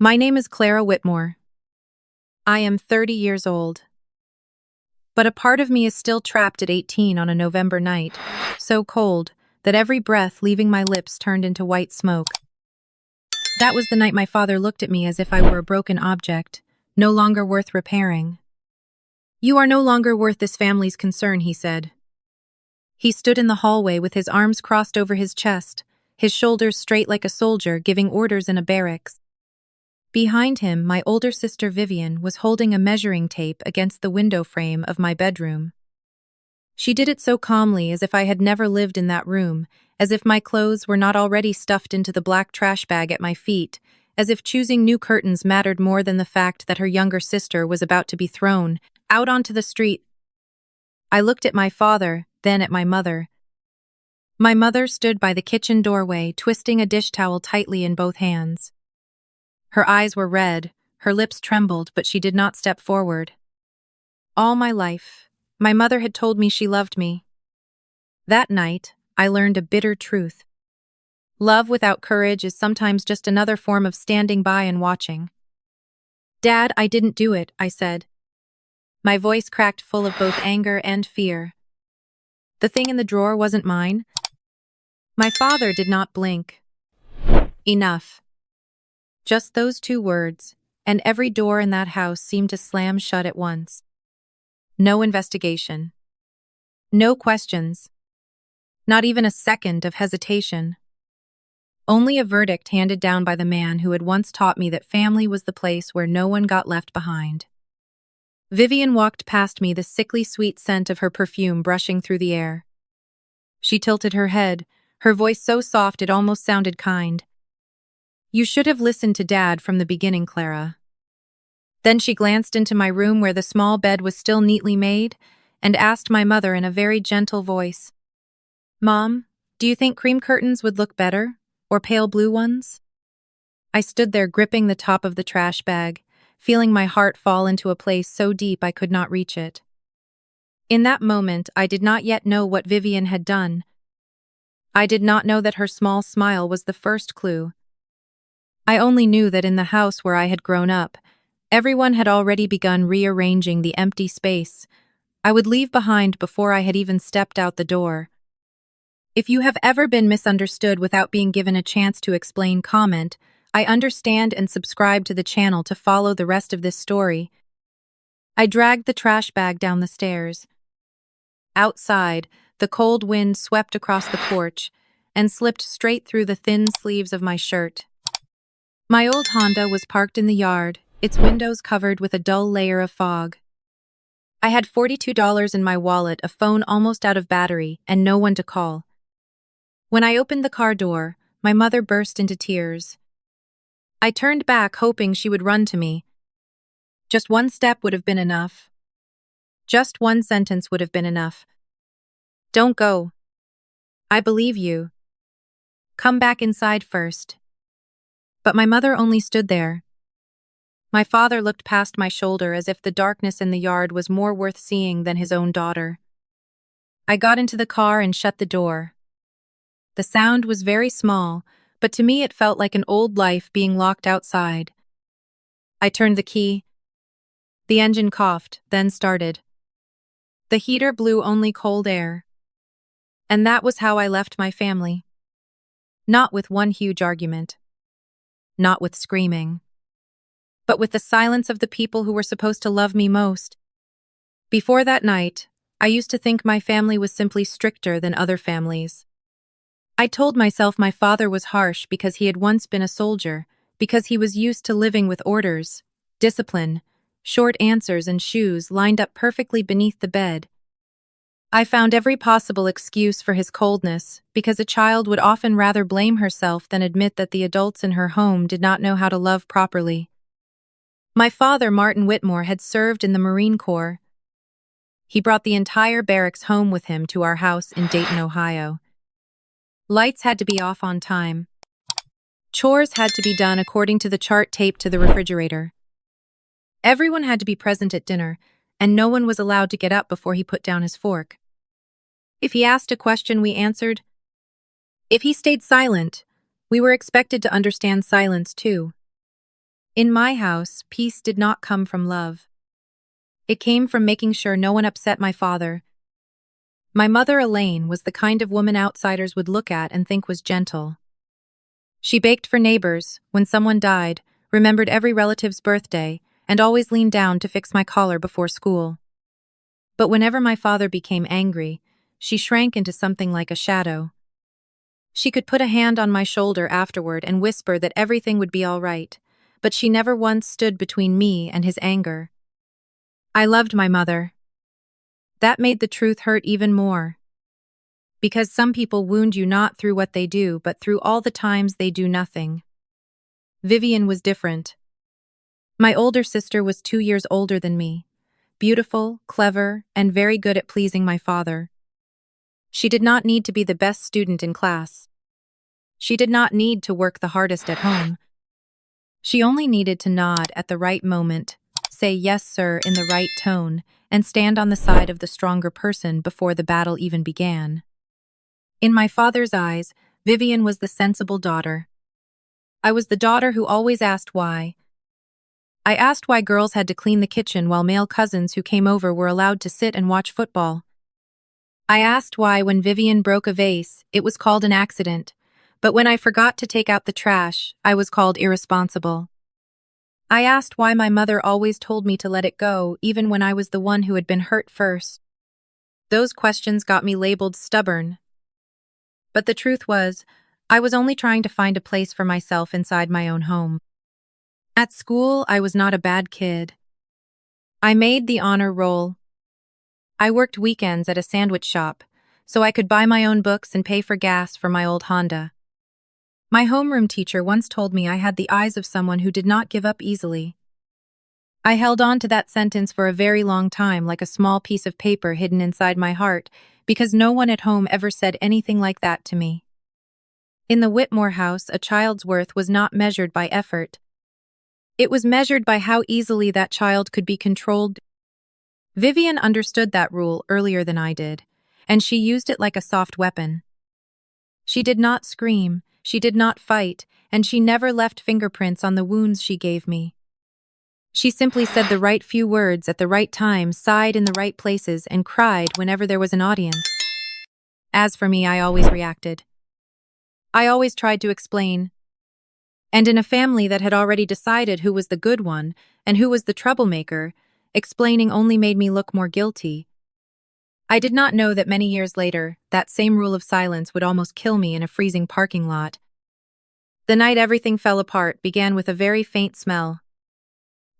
My name is Clara Whitmore. I am 30 years old. But a part of me is still trapped at 18 on a November night, so cold that every breath leaving my lips turned into white smoke. That was the night my father looked at me as if I were a broken object, no longer worth repairing. "You are no longer worth this family's concern," he said. He stood in the hallway with his arms crossed over his chest, his shoulders straight like a soldier giving orders in a barracks. Behind him, my older sister Vivian was holding a measuring tape against the window frame of my bedroom. She did it so calmly, as if I had never lived in that room, as if my clothes were not already stuffed into the black trash bag at my feet, as if choosing new curtains mattered more than the fact that her younger sister was about to be thrown out onto the street. I looked at my father, then at my mother. My mother stood by the kitchen doorway, twisting a dish towel tightly in both hands. Her eyes were red, her lips trembled, but she did not step forward. All my life, my mother had told me she loved me. That night, I learned a bitter truth. Love without courage is sometimes just another form of standing by and watching. "Dad, I didn't do it," I said. My voice cracked, full of both anger and fear. "The thing in the drawer wasn't mine." My father did not blink. "Enough." Just those two words, and every door in that house seemed to slam shut at once. No investigation. No questions. Not even a second of hesitation. Only a verdict handed down by the man who had once taught me that family was the place where no one got left behind. Vivian walked past me, the sickly sweet scent of her perfume brushing through the air. She tilted her head, her voice so soft it almost sounded kind. "You should have listened to Dad from the beginning, Clara." Then she glanced into my room where the small bed was still neatly made, and asked my mother in a very gentle voice, "Mom, do you think cream curtains would look better, or pale blue ones?" I stood there gripping the top of the trash bag, feeling my heart fall into a place so deep I could not reach it. In that moment, I did not yet know what Vivian had done. I did not know that her small smile was the first clue. I only knew that in the house where I had grown up, everyone had already begun rearranging the empty space I would leave behind before I had even stepped out the door. If you have ever been misunderstood without being given a chance to explain, comment, "I understand," and subscribe to the channel to follow the rest of this story. I dragged the trash bag down the stairs. Outside, the cold wind swept across the porch and slipped straight through the thin sleeves of my shirt. My old Honda was parked in the yard, its windows covered with a dull layer of fog. I had $42 in my wallet, a phone almost out of battery, and no one to call. When I opened the car door, my mother burst into tears. I turned back, hoping she would run to me. Just one step would have been enough. Just one sentence would have been enough. "Don't go. I believe you. Come back inside first." But my mother only stood there. My father looked past my shoulder as if the darkness in the yard was more worth seeing than his own daughter. I got into the car and shut the door. The sound was very small, but to me it felt like an old life being locked outside. I turned the key. The engine coughed, then started. The heater blew only cold air. And that was how I left my family. Not with one huge argument. Not with screaming. But with the silence of the people who were supposed to love me most. Before that night, I used to think my family was simply stricter than other families. I told myself my father was harsh because he had once been a soldier, because he was used to living with orders, discipline, short answers, and shoes lined up perfectly beneath the bed. I found every possible excuse for his coldness, because a child would often rather blame herself than admit that the adults in her home did not know how to love properly. My father, Martin Whitmore, had served in the Marine Corps. He brought the entire barracks home with him to our house in Dayton, Ohio. Lights had to be off on time. Chores had to be done according to the chart taped to the refrigerator. Everyone had to be present at dinner, and no one was allowed to get up before he put down his fork. If he asked a question, we answered. If he stayed silent, we were expected to understand silence too. In my house, peace did not come from love. It came from making sure no one upset my father. My mother, Elaine, was the kind of woman outsiders would look at and think was gentle. She baked for neighbors, when someone died, remembered every relative's birthday, and always leaned down to fix my collar before school. But whenever my father became angry, she shrank into something like a shadow. She could put a hand on my shoulder afterward and whisper that everything would be all right, but she never once stood between me and his anger. I loved my mother. That made the truth hurt even more. Because some people wound you not through what they do, but through all the times they do nothing. Vivian was different. My older sister was 2 years older than me, beautiful, clever, and very good at pleasing my father. She did not need to be the best student in class. She did not need to work the hardest at home. She only needed to nod at the right moment, say yes sir in the right tone, and stand on the side of the stronger person before the battle even began. In my father's eyes, Vivian was the sensible daughter. I was the daughter who always asked why. I asked why girls had to clean the kitchen while male cousins who came over were allowed to sit and watch football. I asked why when Vivian broke a vase, it was called an accident, but when I forgot to take out the trash, I was called irresponsible. I asked why my mother always told me to let it go, even when I was the one who had been hurt first. Those questions got me labeled stubborn. But the truth was, I was only trying to find a place for myself inside my own home. At school, I was not a bad kid. I made the honor roll. I worked weekends at a sandwich shop, so I could buy my own books and pay for gas for my old Honda. My homeroom teacher once told me I had the eyes of someone who did not give up easily. I held on to that sentence for a very long time, like a small piece of paper hidden inside my heart, because no one at home ever said anything like that to me. In the Whitmore house, a child's worth was not measured by effort. It was measured by how easily that child could be controlled. Vivian understood that rule earlier than I did, and she used it like a soft weapon. She did not scream, she did not fight, and she never left fingerprints on the wounds she gave me. She simply said the right few words at the right time, sighed in the right places, and cried whenever there was an audience. As for me, I always reacted. I always tried to explain. And in a family that had already decided who was the good one and who was the troublemaker, explaining only made me look more guilty. I did not know that many years later, that same rule of silence would almost kill me in a freezing parking lot. The night everything fell apart began with a very faint smell.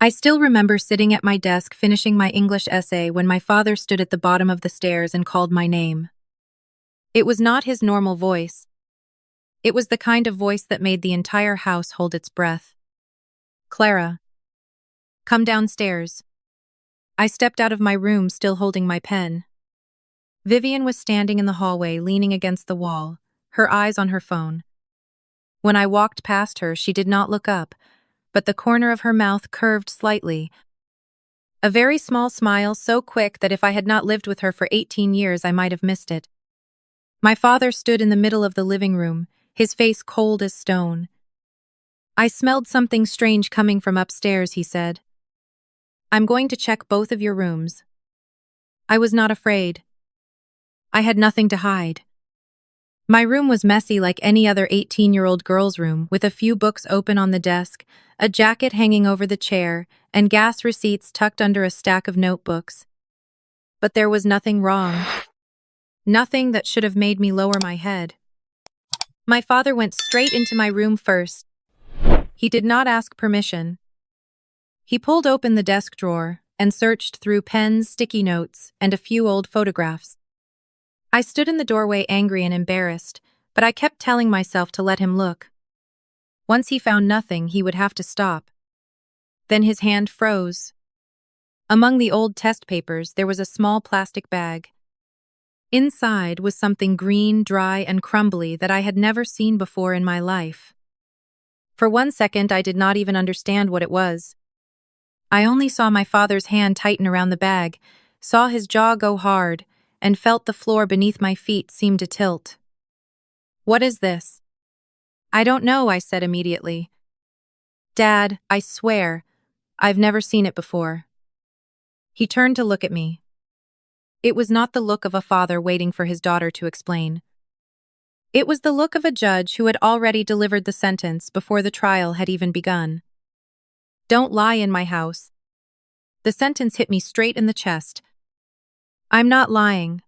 I still remember sitting at my desk finishing my English essay when my father stood at the bottom of the stairs and called my name. It was not his normal voice. It was the kind of voice that made the entire house hold its breath. Clara. Come downstairs. I stepped out of my room still holding my pen. Vivian was standing in the hallway leaning against the wall, her eyes on her phone. When I walked past her, she did not look up, but the corner of her mouth curved slightly. A very small smile so quick that if I had not lived with her for 18 years, I might have missed it. My father stood in the middle of the living room, his face cold as stone. I smelled something strange coming from upstairs, he said. I'm going to check both of your rooms. I was not afraid. I had nothing to hide. My room was messy like any other 18-year-old girl's room, with a few books open on the desk, a jacket hanging over the chair, and gas receipts tucked under a stack of notebooks. But there was nothing wrong. Nothing that should have made me lower my head. My father went straight into my room first. He did not ask permission. He pulled open the desk drawer and searched through pens, sticky notes, and a few old photographs. I stood in the doorway angry and embarrassed, but I kept telling myself to let him look. Once he found nothing, he would have to stop. Then his hand froze. Among the old test papers, there was a small plastic bag. Inside was something green, dry, and crumbly that I had never seen before in my life. For 1 second, I did not even understand what it was. I only saw my father's hand tighten around the bag, saw his jaw go hard, and felt the floor beneath my feet seem to tilt. What is this? I don't know, I said immediately. Dad, I swear, I've never seen it before. He turned to look at me. It was not the look of a father waiting for his daughter to explain. It was the look of a judge who had already delivered the sentence before the trial had even begun. Don't lie in my house. The sentence hit me straight in the chest. I'm not lying.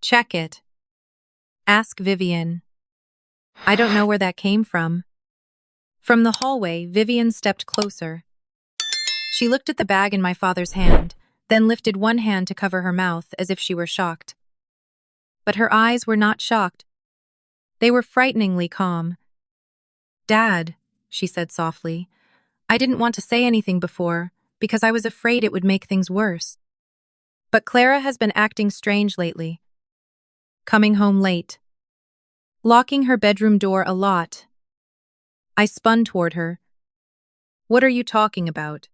Check it. Ask Vivian. I don't know where that came from. From the hallway, Vivian stepped closer. She looked at the bag in my father's hand, then lifted one hand to cover her mouth as if she were shocked. But her eyes were not shocked. They were frighteningly calm. Dad, she said softly, I didn't want to say anything before because I was afraid it would make things worse. But Clara has been acting strange lately. Coming home late. Locking her bedroom door a lot. I spun toward her. What are you talking about?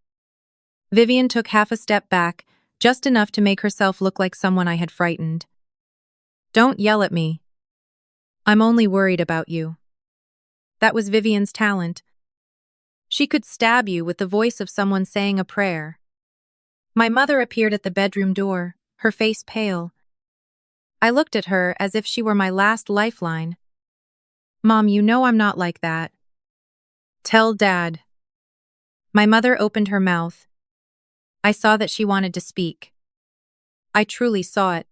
Vivian took half a step back, just enough to make herself look like someone I had frightened. Don't yell at me. I'm only worried about you. That was Vivian's talent. She could stab you with the voice of someone saying a prayer. My mother appeared at the bedroom door, her face pale. I looked at her as if she were my last lifeline. Mom, you know I'm not like that. Tell Dad. My mother opened her mouth. I saw that she wanted to speak. I truly saw it.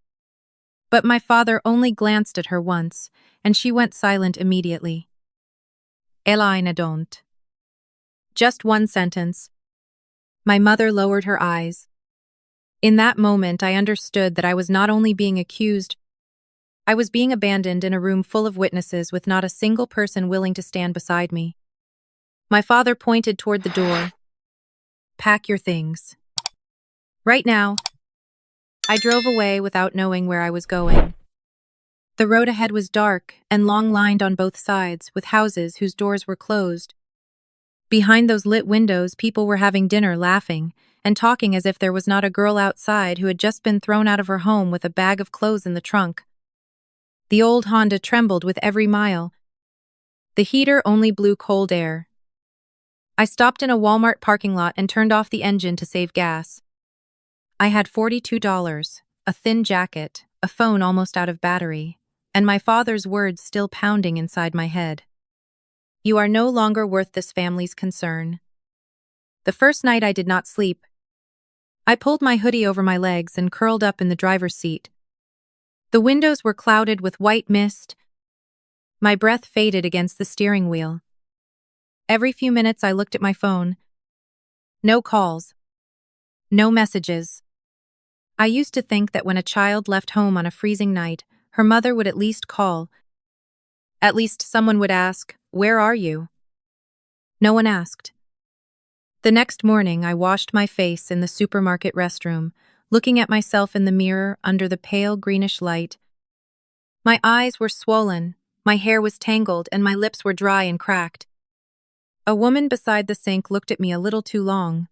But my father only glanced at her once, and she went silent immediately. Elina don't. Just one sentence. My mother lowered her eyes. In that moment, I understood that I was not only being accused, I was being abandoned in a room full of witnesses with not a single person willing to stand beside me. My father pointed toward the door. Pack your things. Right now. I drove away without knowing where I was going. The road ahead was dark and long-lined on both sides with houses whose doors were closed. Behind those lit windows, people were having dinner, laughing, and talking as if there was not a girl outside who had just been thrown out of her home with a bag of clothes in the trunk. The old Honda trembled with every mile. The heater only blew cold air. I stopped in a Walmart parking lot and turned off the engine to save gas. I had $42, a thin jacket, a phone almost out of battery, and my father's words still pounding inside my head. You are no longer worth this family's concern. The first night I did not sleep. I pulled my hoodie over my legs and curled up in the driver's seat. The windows were clouded with white mist. My breath faded against the steering wheel. Every few minutes I looked at my phone. No calls. No messages. I used to think that when a child left home on a freezing night, her mother would at least call. At least someone would ask, "Where are you?" No one asked. The next morning, I washed my face in the supermarket restroom, looking at myself in the mirror under the pale greenish light. My eyes were swollen, my hair was tangled, and my lips were dry and cracked. A woman beside the sink looked at me a little too long.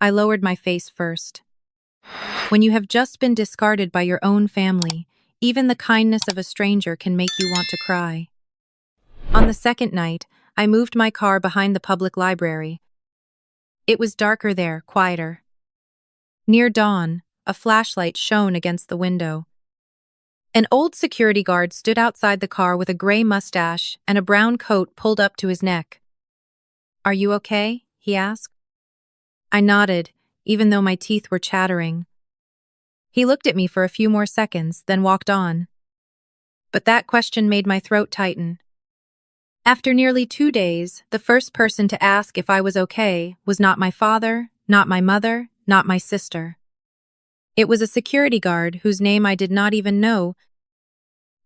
I lowered my face first. When you have just been discarded by your own family, even the kindness of a stranger can make you want to cry. On the second night, I moved my car behind the public library. It was darker there, quieter. Near dawn, a flashlight shone against the window. An old security guard stood outside the car with a gray mustache and a brown coat pulled up to his neck. "Are you okay?" he asked. I nodded, even though my teeth were chattering. He looked at me for a few more seconds, then walked on. But that question made my throat tighten. After nearly 2 days, the first person to ask if I was okay was not my father, not my mother, not my sister. It was a security guard whose name I did not even know.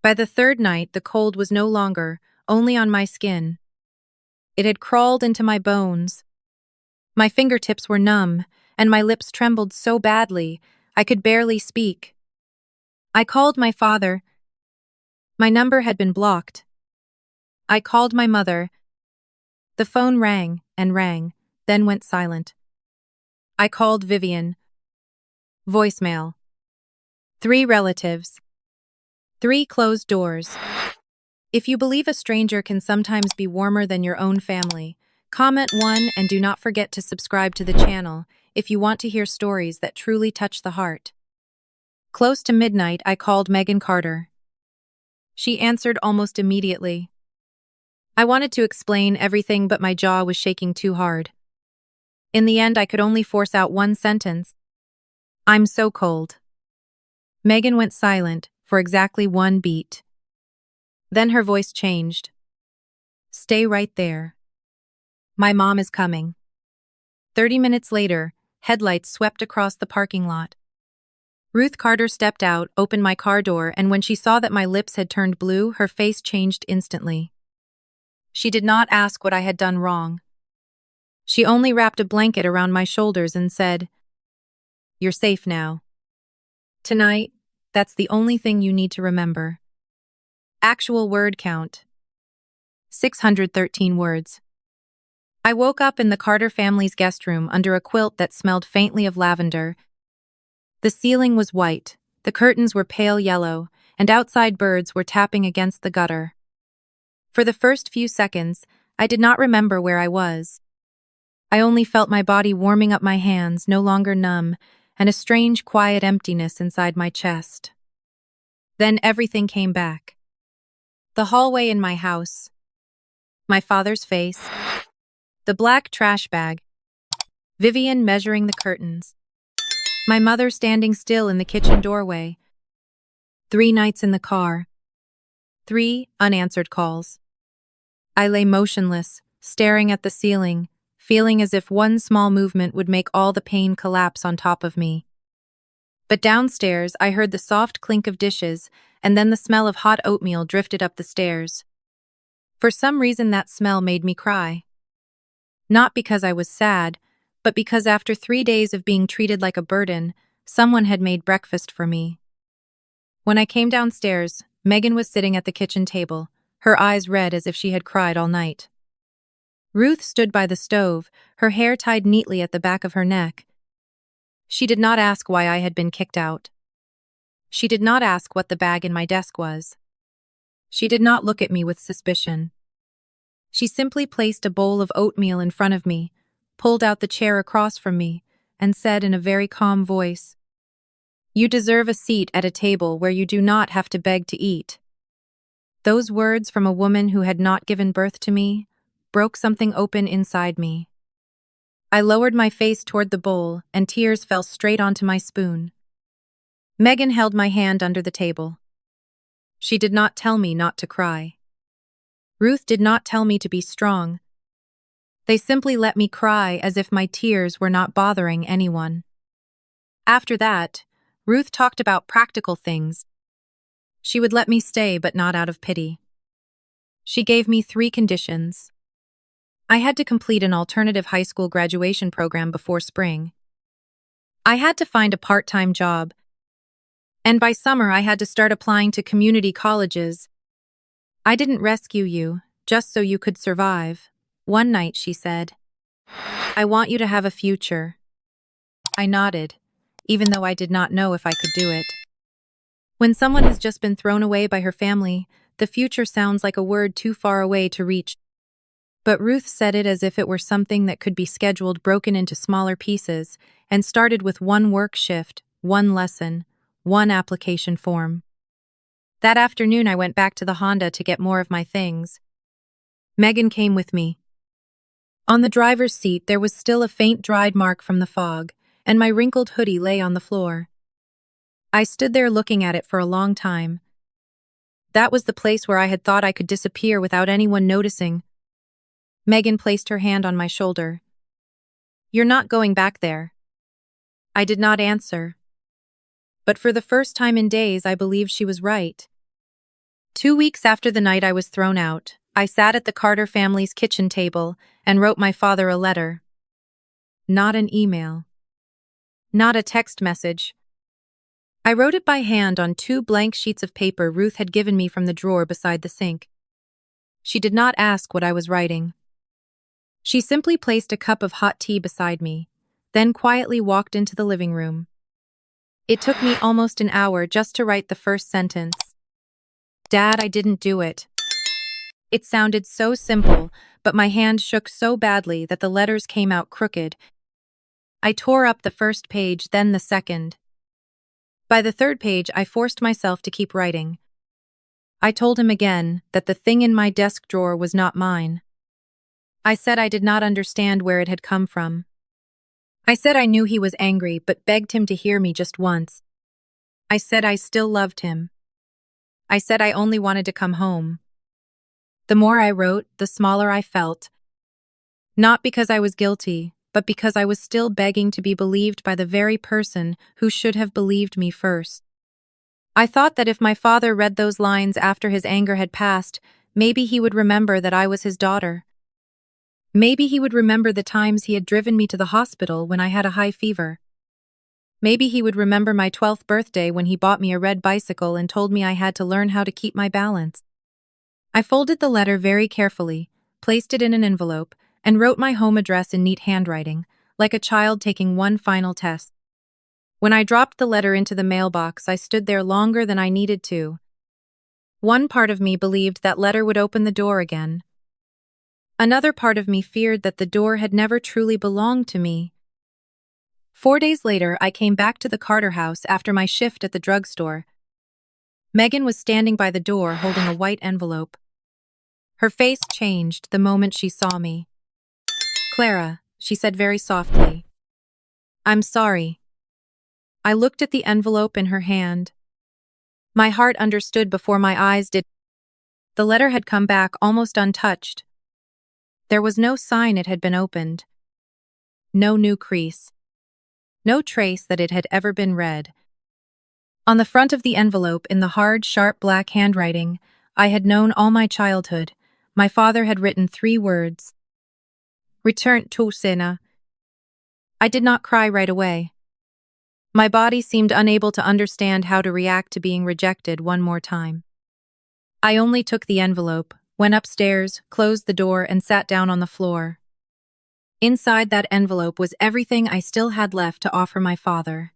By the third night, the cold was no longer only on my skin. It had crawled into my bones. My fingertips were numb, and my lips trembled so badly I could barely speak. I called my father. My number had been blocked. I called my mother. The phone rang and rang, then went silent. I called Vivian. Voicemail. 3 relatives. 3 closed doors. If you believe a stranger can sometimes be warmer than your own family, Comment 1 and do not forget to subscribe to the channel if you want to hear stories that truly touch the heart. Close to midnight, I called Megan Carter. She answered almost immediately. I wanted to explain everything, but my jaw was shaking too hard. In the end, I could only force out one sentence. I'm so cold. Megan went silent for exactly 1 beat. Then her voice changed. Stay right there. My mom is coming. 30 minutes later, headlights swept across the parking lot. Ruth Carter stepped out, opened my car door, and when she saw that my lips had turned blue, her face changed instantly. She did not ask what I had done wrong. She only wrapped a blanket around my shoulders and said, "You're safe now. Tonight, that's the only thing you need to remember." Actual word count: 613 words. I woke up in the Carter family's guest room under a quilt that smelled faintly of lavender. The ceiling was white, the curtains were pale yellow, and outside birds were tapping against the gutter. For the first few seconds, I did not remember where I was. I only felt my body warming up, my hands no longer numb, and a strange, quiet emptiness inside my chest. Then everything came back. The hallway in my house, my father's face, the black trash bag, Vivian measuring the curtains, my mother standing still in the kitchen doorway, 3 nights in the car, 3 unanswered calls. I lay motionless, staring at the ceiling, feeling as if one small movement would make all the pain collapse on top of me. But downstairs, I heard the soft clink of dishes, and then the smell of hot oatmeal drifted up the stairs. For some reason, that smell made me cry. Not because I was sad, but because after 3 days of being treated like a burden, someone had made breakfast for me. When I came downstairs, Megan was sitting at the kitchen table, her eyes red as if she had cried all night. Ruth stood by the stove, her hair tied neatly at the back of her neck. She did not ask why I had been kicked out. She did not ask what the bag in my desk was. She did not look at me with suspicion. She simply placed a bowl of oatmeal in front of me, pulled out the chair across from me, and said in a very calm voice, "You deserve a seat at a table where you do not have to beg to eat." Those words from a woman who had not given birth to me broke something open inside me. I lowered my face toward the bowl, and tears fell straight onto my spoon. Megan held my hand under the table. She did not tell me not to cry. Ruth did not tell me to be strong. They simply let me cry as if my tears were not bothering anyone. After that, Ruth talked about practical things. She would let me stay, but not out of pity. She gave me 3 conditions. I had to complete an alternative high school graduation program before spring. I had to find a part-time job. And by summer, I had to start applying to community colleges. I didn't rescue you, just so you could survive. One night, she said, "I want you to have a future." I nodded, even though I did not know if I could do it. When someone has just been thrown away by her family, the future sounds like a word too far away to reach. But Ruth said it as if it were something that could be scheduled, broken into smaller pieces, and started with 1 work shift, 1 lesson, 1 application form. That afternoon, I went back to the Honda to get more of my things. Megan came with me. On the driver's seat, there was still a faint dried mark from the fog, and my wrinkled hoodie lay on the floor. I stood there looking at it for a long time. That was the place where I had thought I could disappear without anyone noticing. Megan placed her hand on my shoulder. "You're not going back there." I did not answer. But for the first time in days, I believed she was right. 2 weeks after the night I was thrown out, I sat at the Carter family's kitchen table and wrote my father a letter. Not an email. Not a text message. I wrote it by hand on 2 blank sheets of paper Ruth had given me from the drawer beside the sink. She did not ask what I was writing. She simply placed a cup of hot tea beside me, then quietly walked into the living room. It took me almost an hour just to write the first sentence. "Dad, I didn't do it." It sounded so simple, but my hand shook so badly that the letters came out crooked. I tore up the first page, then the second. By the third page, I forced myself to keep writing. I told him again that the thing in my desk drawer was not mine. I said I did not understand where it had come from. I said I knew he was angry, but begged him to hear me just once. I said I still loved him. I said I only wanted to come home. The more I wrote, the smaller I felt. Not because I was guilty, but because I was still begging to be believed by the very person who should have believed me first. I thought that if my father read those lines after his anger had passed, maybe he would remember that I was his daughter. Maybe he would remember the times he had driven me to the hospital when I had a high fever. Maybe he would remember my 12th birthday when he bought me a red bicycle and told me I had to learn how to keep my balance. I folded the letter very carefully, placed it in an envelope, and wrote my home address in neat handwriting, like a child taking one final test. When I dropped the letter into the mailbox, I stood there longer than I needed to. One part of me believed that letter would open the door again. Another part of me feared that the door had never truly belonged to me. 4 days later, I came back to the Carter house after my shift at the drugstore. Megan was standing by the door holding a white envelope. Her face changed the moment she saw me. "Clara," she said very softly. "I'm sorry." I looked at the envelope in her hand. My heart understood before my eyes did. The letter had come back almost untouched. There was no sign it had been opened. No new crease. No trace that it had ever been read. On the front of the envelope, in the hard, sharp black handwriting I had known all my childhood, my father had written 3 words. "Return to Sina." I did not cry right away. My body seemed unable to understand how to react to being rejected one more time. I only took the envelope, went upstairs, closed the door, and sat down on the floor. Inside that envelope was everything I still had left to offer my father.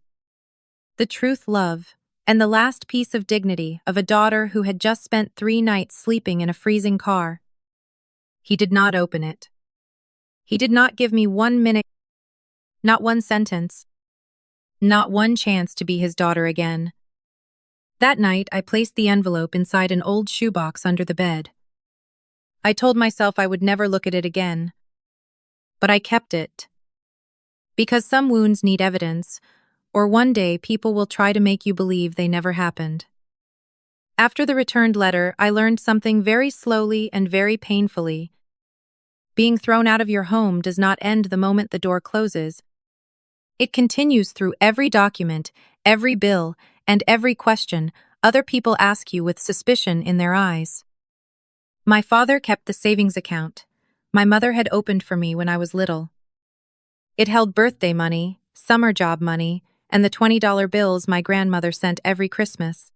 The truth, love, and the last piece of dignity of a daughter who had just spent 3 nights sleeping in a freezing car. He did not open it. He did not give me 1 minute, not 1 sentence, not 1 chance to be his daughter again. That night, I placed the envelope inside an old shoebox under the bed. I told myself I would never look at it again. But I kept it. Because some wounds need evidence, or one day people will try to make you believe they never happened. After the returned letter, I learned something very slowly and very painfully. Being thrown out of your home does not end the moment the door closes. It continues through every document, every bill, and every question other people ask you with suspicion in their eyes. My father kept the savings account my mother had opened for me when I was little. It held birthday money, summer job money, and the $20 bills my grandmother sent every Christmas.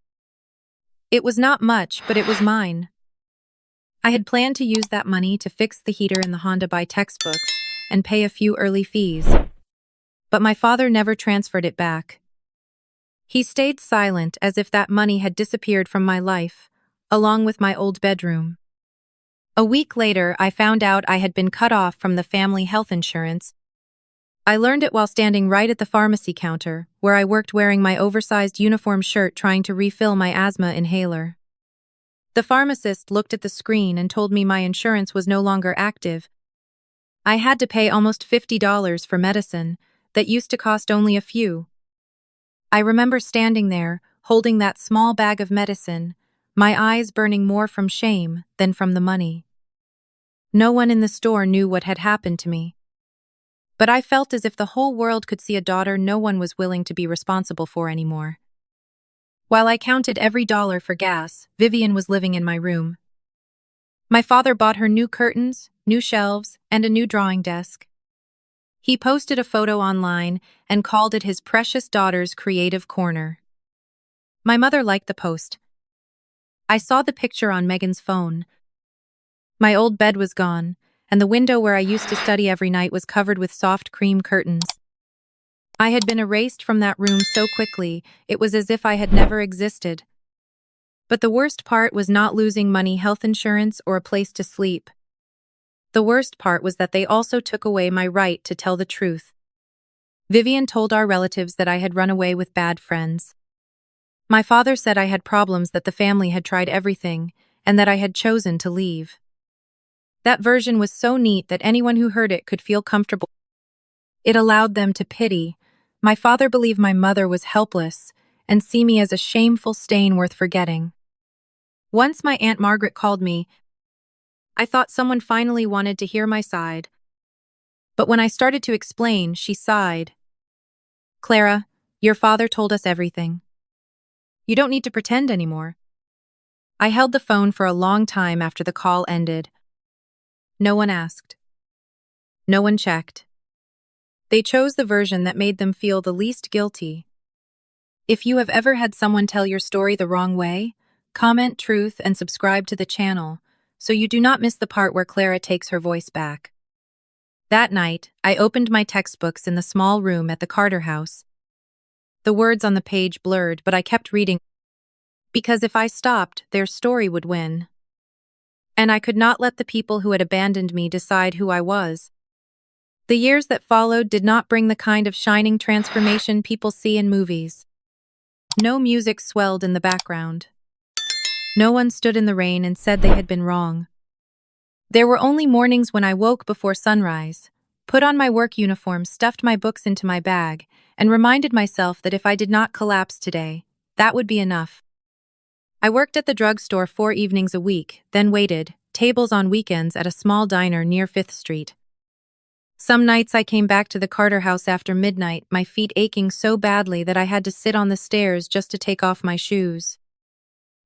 It was not much, but it was mine. I had planned to use that money to fix the heater in the Honda, buy textbooks, and pay a few early fees. But my father never transferred it back. He stayed silent as if that money had disappeared from my life, along with my old bedroom. A week later, I found out I had been cut off from the family health insurance. I learned it while standing right at the pharmacy counter, where I worked wearing my oversized uniform shirt trying to refill my asthma inhaler. The pharmacist looked at the screen and told me my insurance was no longer active. I had to pay almost $50 for medicine that used to cost only a few. I remember standing there, holding that small bag of medicine, my eyes burning more from shame than from the money. No one in the store knew what had happened to me. But I felt as if the whole world could see a daughter no one was willing to be responsible for anymore. While I counted every dollar for gas, Vivian was living in my room. My father bought her new curtains, new shelves, and a new drawing desk. He posted a photo online and called it his precious daughter's creative corner. My mother liked the post. I saw the picture on Megan's phone. My old bed was gone, and the window where I used to study every night was covered with soft cream curtains. I had been erased from that room so quickly, it was as if I had never existed. But the worst part was not losing money, health insurance, or a place to sleep. The worst part was that they also took away my right to tell the truth. Vivian told our relatives that I had run away with bad friends. My father said I had problems, that the family had tried everything, and that I had chosen to leave. That version was so neat that anyone who heard it could feel comfortable. It allowed them to pity. My father believed my mother was helpless and see me as a shameful stain worth forgetting. Once my Aunt Margaret called me, I thought someone finally wanted to hear my side. But when I started to explain, she sighed. "Clara, your father told us everything. You don't need to pretend anymore." I held the phone for a long time after the call ended. No one asked. No one checked. They chose the version that made them feel the least guilty. If you have ever had someone tell your story the wrong way, comment truth and subscribe to the channel so you do not miss the part where Clara takes her voice back. That night, I opened my textbooks in the small room at the Carter house. The words on the page blurred, but I kept reading because if I stopped, their story would win. And I could not let the people who had abandoned me decide who I was. The years that followed did not bring the kind of shining transformation people see in movies. No music swelled in the background. No one stood in the rain and said they had been wrong. There were only mornings when I woke before sunrise, put on my work uniform, stuffed my books into my bag, and reminded myself that if I did not collapse today, that would be enough. I worked at the drugstore 4 evenings a week, then waited tables on weekends at a small diner near 5th Street. Some nights I came back to the Carter house after midnight, my feet aching so badly that I had to sit on the stairs just to take off my shoes.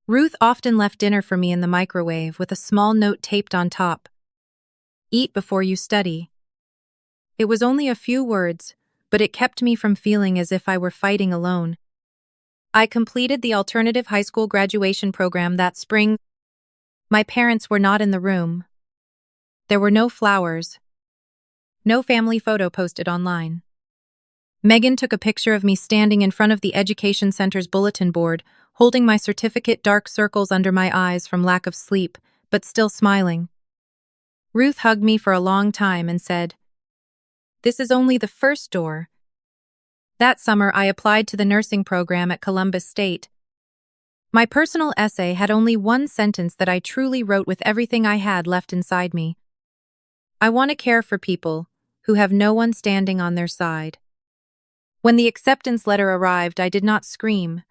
Ruth often left dinner for me in the microwave with a small note taped on top. "Eat before you study." It was only a few words, but it kept me from feeling as if I were fighting alone. I completed the alternative high school graduation program that spring. My parents were not in the room. There were no flowers. No family photo posted online. Megan took a picture of me standing in front of the Education Center's bulletin board, holding my certificate, dark circles under my eyes from lack of sleep, but still smiling. Ruth hugged me for a long time and said, "This is only the first door." That summer, I applied to the nursing program at Columbus State. My personal essay had only one sentence that I truly wrote with everything I had left inside me. I want to care for people who have no one standing on their side. When the acceptance letter arrived, I did not scream.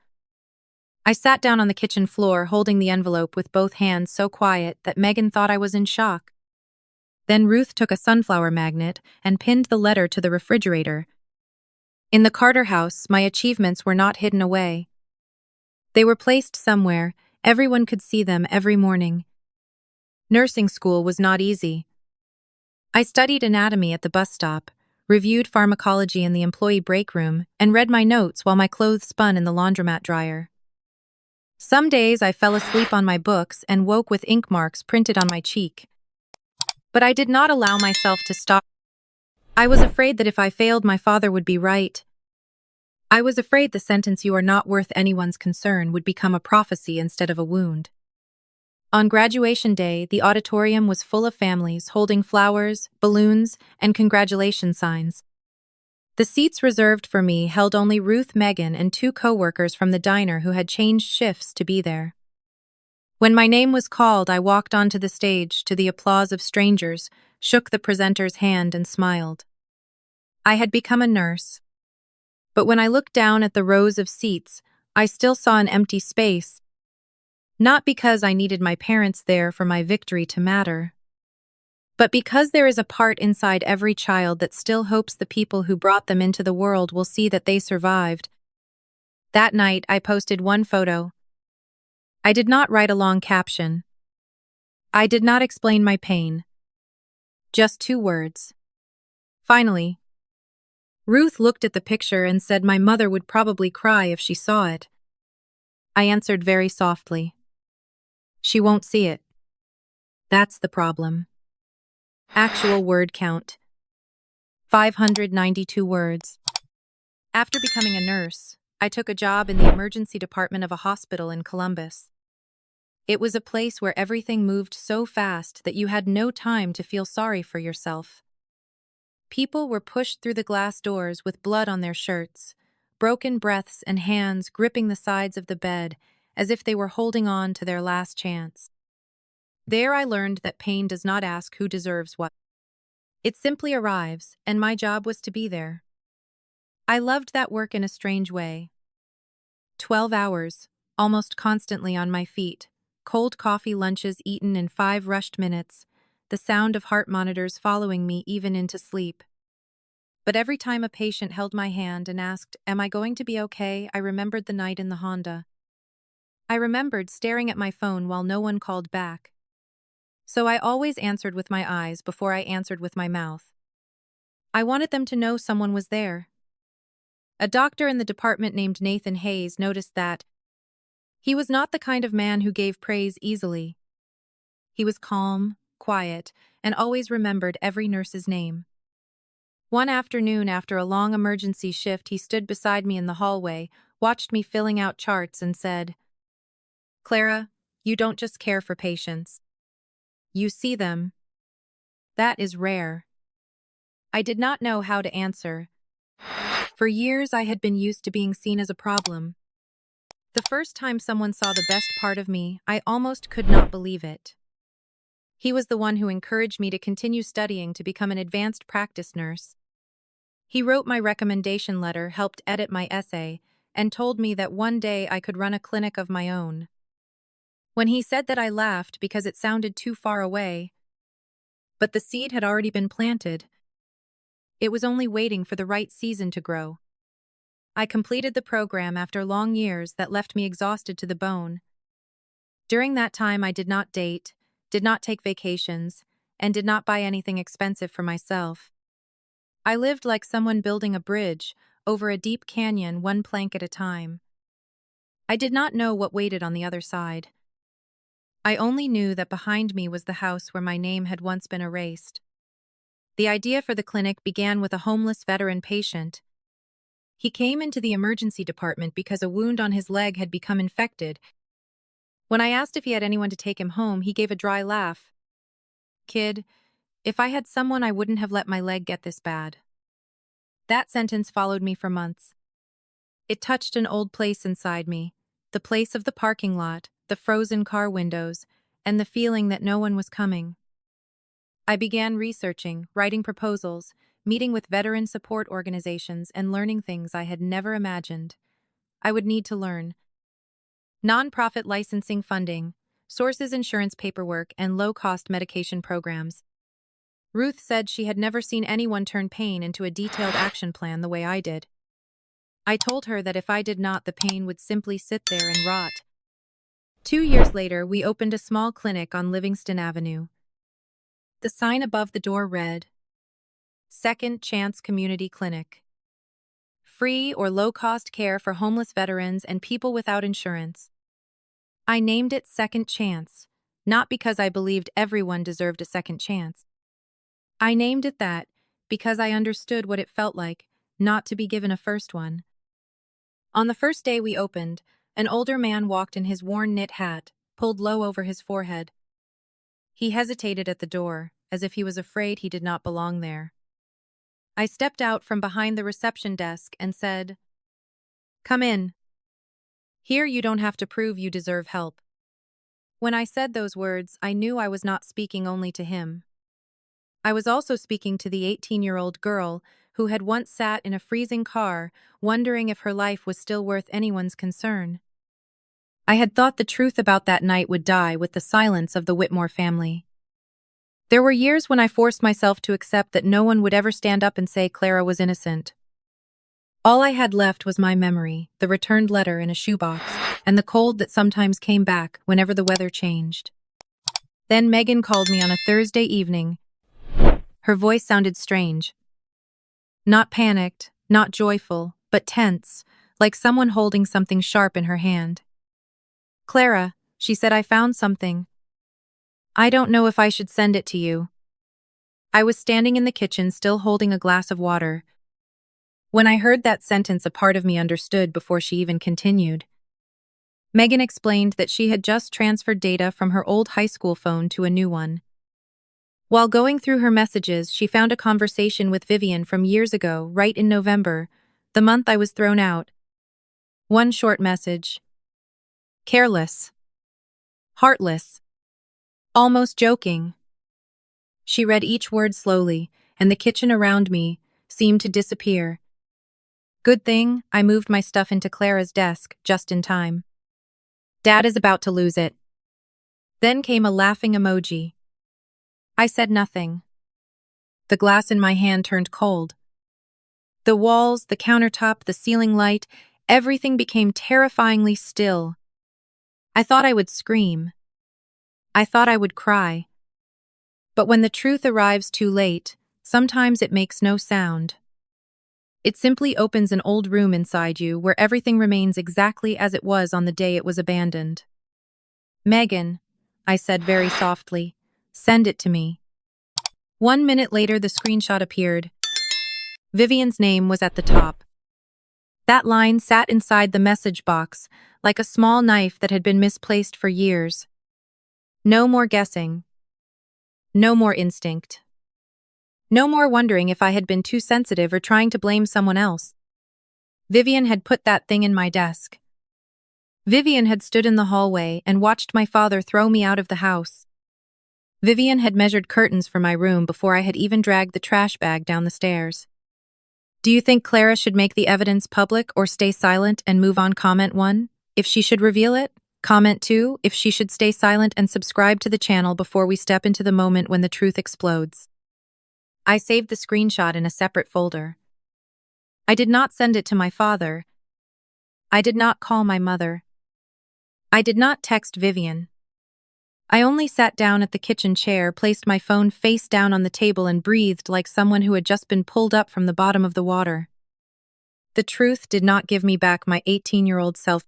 I sat down on the kitchen floor, holding the envelope with both hands, so quiet that Megan thought I was in shock. Then Ruth took a sunflower magnet and pinned the letter to the refrigerator. In the Carter house, my achievements were not hidden away. They were placed somewhere. Everyone could see them every morning. Nursing school was not easy. I studied anatomy at the bus stop, reviewed pharmacology in the employee break room, and read my notes while my clothes spun in the laundromat dryer. Some days I fell asleep on my books and woke with ink marks printed on my cheek. But I did not allow myself to stop. I was afraid that if I failed, my father would be right. I was afraid the sentence "you are not worth anyone's concern" would become a prophecy instead of a wound. On graduation day, the auditorium was full of families holding flowers, balloons, and congratulation signs. The seats reserved for me held only Ruth, Megan, and 2 co-workers from the diner who had changed shifts to be there. When my name was called, I walked onto the stage to the applause of strangers, shook the presenter's hand, and smiled. I had become a nurse. But when I looked down at the rows of seats, I still saw an empty space. Not because I needed my parents there for my victory to matter, but because there is a part inside every child that still hopes the people who brought them into the world will see that they survived. That night, I posted one photo. I did not write a long caption. I did not explain my pain. Just 2 words. Finally. Ruth looked at the picture and said my mother would probably cry if she saw it. I answered very softly. She won't see it. That's the problem. Actual word count. 592 words. After becoming a nurse, I took a job in the emergency department of a hospital in Columbus. It was a place where everything moved so fast that you had no time to feel sorry for yourself. People were pushed through the glass doors with blood on their shirts, broken breaths and hands gripping the sides of the bed as if they were holding on to their last chance. There I learned that pain does not ask who deserves what. It simply arrives, and my job was to be there. I loved that work in a strange way. 12 hours, almost constantly on my feet, cold coffee lunches eaten in 5 rushed minutes, the sound of heart monitors following me even into sleep. But every time a patient held my hand and asked, "Am I going to be okay?" I remembered the night in the Honda. I remembered staring at my phone while no one called back. So I always answered with my eyes before I answered with my mouth. I wanted them to know someone was there. A doctor in the department named Nathan Hayes noticed that he was not the kind of man who gave praise easily. He was calm, quiet, and always remembered every nurse's name. One afternoon after a long emergency shift, he stood beside me in the hallway, watched me filling out charts, and said, "Clara, you don't just care for patients. You see them. That is rare." I did not know how to answer. For years, I had been used to being seen as a problem. The first time someone saw the best part of me, I almost could not believe it. He was the one who encouraged me to continue studying to become an advanced practice nurse. He wrote my recommendation letter, helped edit my essay, and told me that one day I could run a clinic of my own. When he said that, I laughed because it sounded too far away. But the seed had already been planted. It was only waiting for the right season to grow. I completed the program after long years that left me exhausted to the bone. During that time, I did not date, did not take vacations, and did not buy anything expensive for myself. I lived like someone building a bridge over a deep canyon, one plank at a time. I did not know what waited on the other side. I only knew that behind me was the house where my name had once been erased. The idea for the clinic began with a homeless veteran patient. He came into the emergency department because a wound on his leg had become infected. When I asked if he had anyone to take him home, he gave a dry laugh. "Kid, if I had someone, I wouldn't have let my leg get this bad." That sentence followed me for months. It touched an old place inside me, the place of the parking lot, the frozen car windows, and the feeling that no one was coming. I began researching, writing proposals, meeting with veteran support organizations, and learning things I had never imagined I would need to learn. Nonprofit licensing funding, sources insurance paperwork, and low-cost medication programs. Ruth said she had never seen anyone turn pain into a detailed action plan the way I did. I told her that if I did not, the pain would simply sit there and rot. 2 years later, we opened a small clinic on Livingston Avenue. The sign above the door read, "Second Chance Community Clinic. Free or low-cost care for homeless veterans and people without insurance." I named it Second Chance, not because I believed everyone deserved a second chance. I named it that because I understood what it felt like not to be given a first one. On the first day we opened, an older man walked in his worn knit hat, pulled low over his forehead. He hesitated at the door, as if he was afraid he did not belong there. I stepped out from behind the reception desk and said, "Come in. Here you don't have to prove you deserve help." When I said those words, I knew I was not speaking only to him. I was also speaking to the 18-year-old girl who had once sat in a freezing car, wondering if her life was still worth anyone's concern. I had thought the truth about that night would die with the silence of the Whitmore family. There were years when I forced myself to accept that no one would ever stand up and say Clara was innocent. All I had left was my memory, the returned letter in a shoebox, and the cold that sometimes came back whenever the weather changed. Then Megan called me on a Thursday evening. Her voice sounded strange. Not panicked, not joyful, but tense, like someone holding something sharp in her hand. "Clara," she said, "I found something. I don't know if I should send it to you." I was standing in the kitchen, still holding a glass of water. When I heard that sentence, a part of me understood before she even continued. Megan explained that she had just transferred data from her old high school phone to a new one. While going through her messages, she found a conversation with Vivian from years ago, right in November, the month I was thrown out. One short message. Careless. Heartless. Almost joking. She read each word slowly, and the kitchen around me seemed to disappear. Good thing I moved my stuff into Clara's desk just in time. Dad is about to lose it. Then came a laughing emoji. I said nothing. The glass in my hand turned cold. The walls, the countertop, the ceiling light, everything became terrifyingly still. I thought I would scream. I thought I would cry. But when the truth arrives too late, sometimes it makes no sound. It simply opens an old room inside you where everything remains exactly as it was on the day it was abandoned. Megan, I said very softly, send it to me. 1 minute later, the screenshot appeared. Vivian's name was at the top. That line sat inside the message box, like a small knife that had been misplaced for years. No more guessing. No more instinct. No more wondering if I had been too sensitive or trying to blame someone else. Vivian had put that thing in my desk. Vivian had stood in the hallway and watched my father throw me out of the house. Vivian had measured curtains for my room before I had even dragged the trash bag down the stairs. Do you think Clara should make the evidence public or stay silent and move on? Comment 1, if she should reveal it. Comment 2, if she should stay silent, and subscribe to the channel before we step into the moment when the truth explodes. I saved the screenshot in a separate folder. I did not send it to my father. I did not call my mother. I did not text Vivian. I only sat down at the kitchen chair, placed my phone face down on the table, and breathed like someone who had just been pulled up from the bottom of the water. The truth did not give me back my 18-year-old self.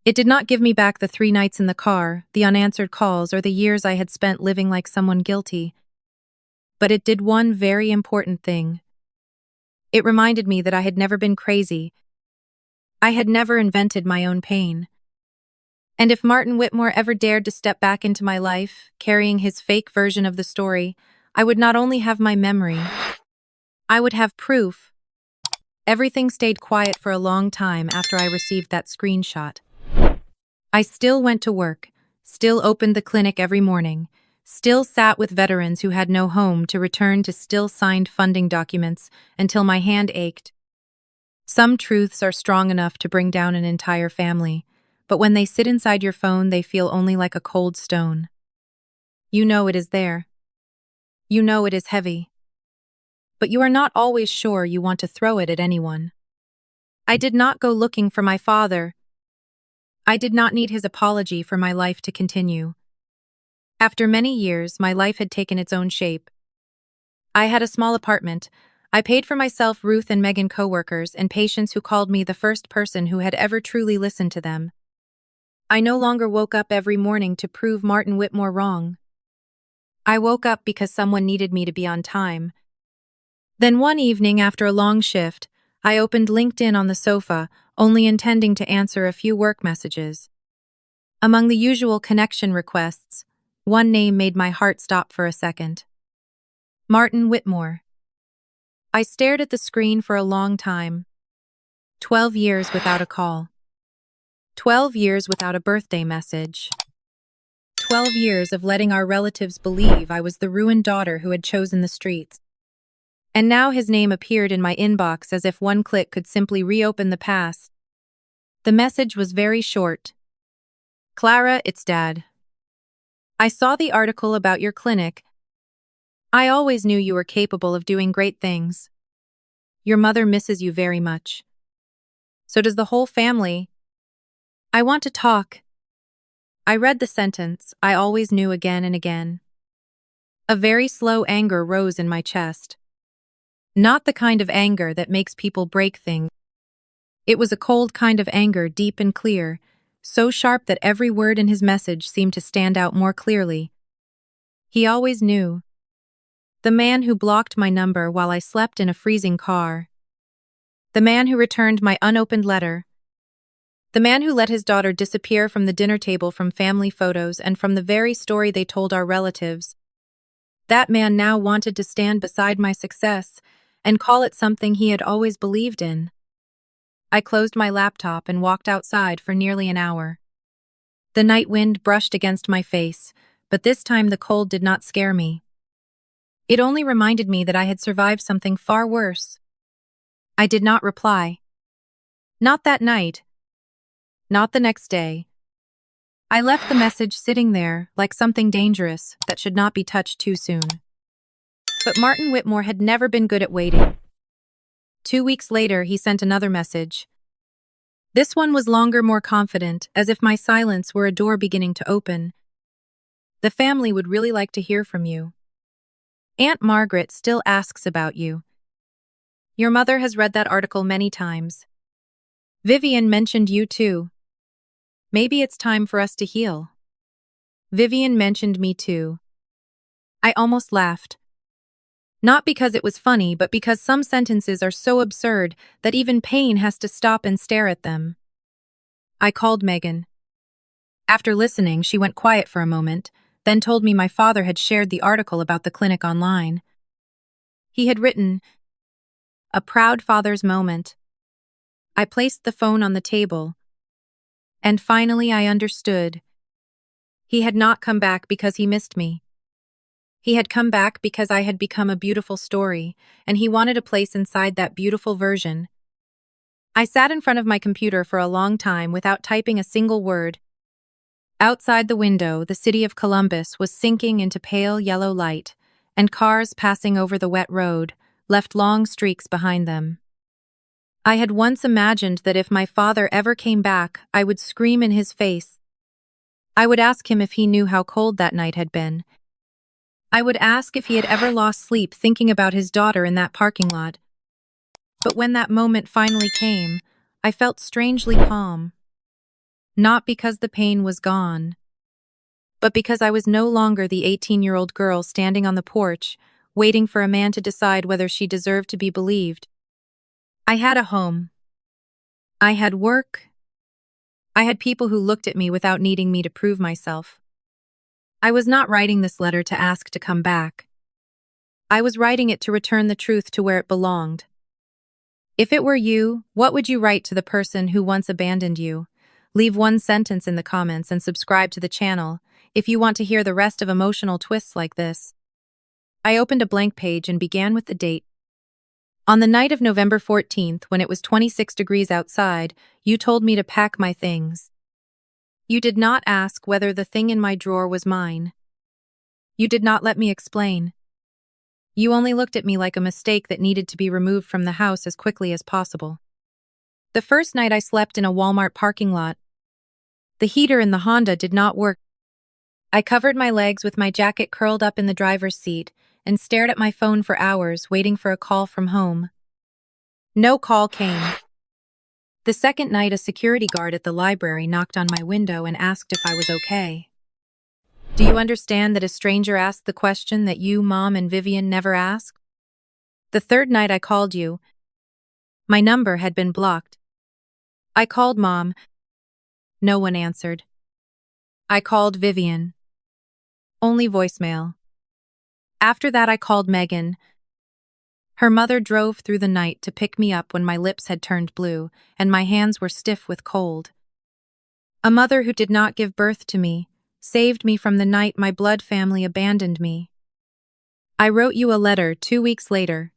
It did not give me back the 3 nights in the car, the unanswered calls, or the years I had spent living like someone guilty. But it did one very important thing. It reminded me that I had never been crazy. I had never invented my own pain. And if Martin Whitmore ever dared to step back into my life, carrying his fake version of the story, I would not only have my memory, I would have proof. Everything stayed quiet for a long time after I received that screenshot. I still went to work, still opened the clinic every morning, still sat with veterans who had no home to return to, still signed funding documents until my hand ached. Some truths are strong enough to bring down an entire family, but when they sit inside your phone, they feel only like a cold stone. You know it is there. You know it is heavy. But you are not always sure you want to throw it at anyone. I did not go looking for my father. I did not need his apology for my life to continue. After many years, my life had taken its own shape. I had a small apartment. I paid for myself Ruth and Megan coworkers and patients who called me the first person who had ever truly listened to them. I no longer woke up every morning to prove Martin Whitmore wrong. I woke up because someone needed me to be on time. Then one evening after a long shift, I opened LinkedIn on the sofa, only intending to answer a few work messages. Among the usual connection requests, one name made my heart stop for a second. Martin Whitmore. I stared at the screen for a long time. 12 years without a call. 12 years without a birthday message. 12 years of letting our relatives believe I was the ruined daughter who had chosen the streets. And now his name appeared in my inbox as if one click could simply reopen the past. The message was very short. Clara, it's Dad. I saw the article about your clinic. I always knew you were capable of doing great things. Your mother misses you very much. So does the whole family. I want to talk. I read the sentence I always knew again and again. A very slow anger rose in my chest. Not the kind of anger that makes people break things. It was a cold kind of anger, deep and clear, so sharp that every word in his message seemed to stand out more clearly. He always knew. The man who blocked my number while I slept in a freezing car. The man who returned my unopened letter. The man who let his daughter disappear from the dinner table, from family photos, and from the very story they told our relatives. That man now wanted to stand beside my success and call it something he had always believed in. I closed my laptop and walked outside for nearly an hour. The night wind brushed against my face, but this time the cold did not scare me. It only reminded me that I had survived something far worse. I did not reply. Not that night. Not the next day. I left the message sitting there like something dangerous that should not be touched too soon. But Martin Whitmore had never been good at waiting. 2 weeks later, he sent another message. This one was longer, more confident, as if my silence were a door beginning to open. The family would really like to hear from you. Aunt Margaret still asks about you. Your mother has read that article many times. Vivian mentioned you too. Maybe it's time for us to heal. Vivian mentioned me too. I almost laughed. Not because it was funny, but because some sentences are so absurd that even pain has to stop and stare at them. I called Megan. After listening, she went quiet for a moment, then told me my father had shared the article about the clinic online. He had written, "A proud father's moment." I placed the phone on the table, and finally I understood. He had not come back because he missed me. He had come back because I had become a beautiful story, and he wanted a place inside that beautiful version. I sat in front of my computer for a long time without typing a single word. Outside the window, the city of Columbus was sinking into pale yellow light, and cars passing over the wet road left long streaks behind them. I had once imagined that if my father ever came back, I would scream in his face. I would ask him if he knew how cold that night had been. I would ask if he had ever lost sleep thinking about his daughter in that parking lot. But when that moment finally came, I felt strangely calm. Not because the pain was gone, but because I was no longer the 18-year-old girl standing on the porch, waiting for a man to decide whether she deserved to be believed. I had a home. I had work. I had people who looked at me without needing me to prove myself. I was not writing this letter to ask to come back. I was writing it to return the truth to where it belonged. If it were you, what would you write to the person who once abandoned you? Leave one sentence in the comments and subscribe to the channel if you want to hear the rest of emotional twists like this. I opened a blank page and began with the date. On the night of November 14th, when it was 26 degrees outside, you told me to pack my things. You did not ask whether the thing in my drawer was mine. You did not let me explain. You only looked at me like a mistake that needed to be removed from the house as quickly as possible. The first night I slept in a Walmart parking lot. The heater in the Honda did not work. I covered my legs with my jacket curled up in the driver's seat and stared at my phone for hours, waiting for a call from home. No call came. The second night, a security guard at the library knocked on my window and asked if I was okay. Do you understand that a stranger asked the question that you, Mom, and Vivian never asked? The third night I called you. My number had been blocked. I called Mom. No one answered. I called Vivian. Only voicemail. After that I called Megan. Her mother drove through the night to pick me up when my lips had turned blue and my hands were stiff with cold. A mother who did not give birth to me saved me from the night my blood family abandoned me. I wrote you a letter 2 weeks later.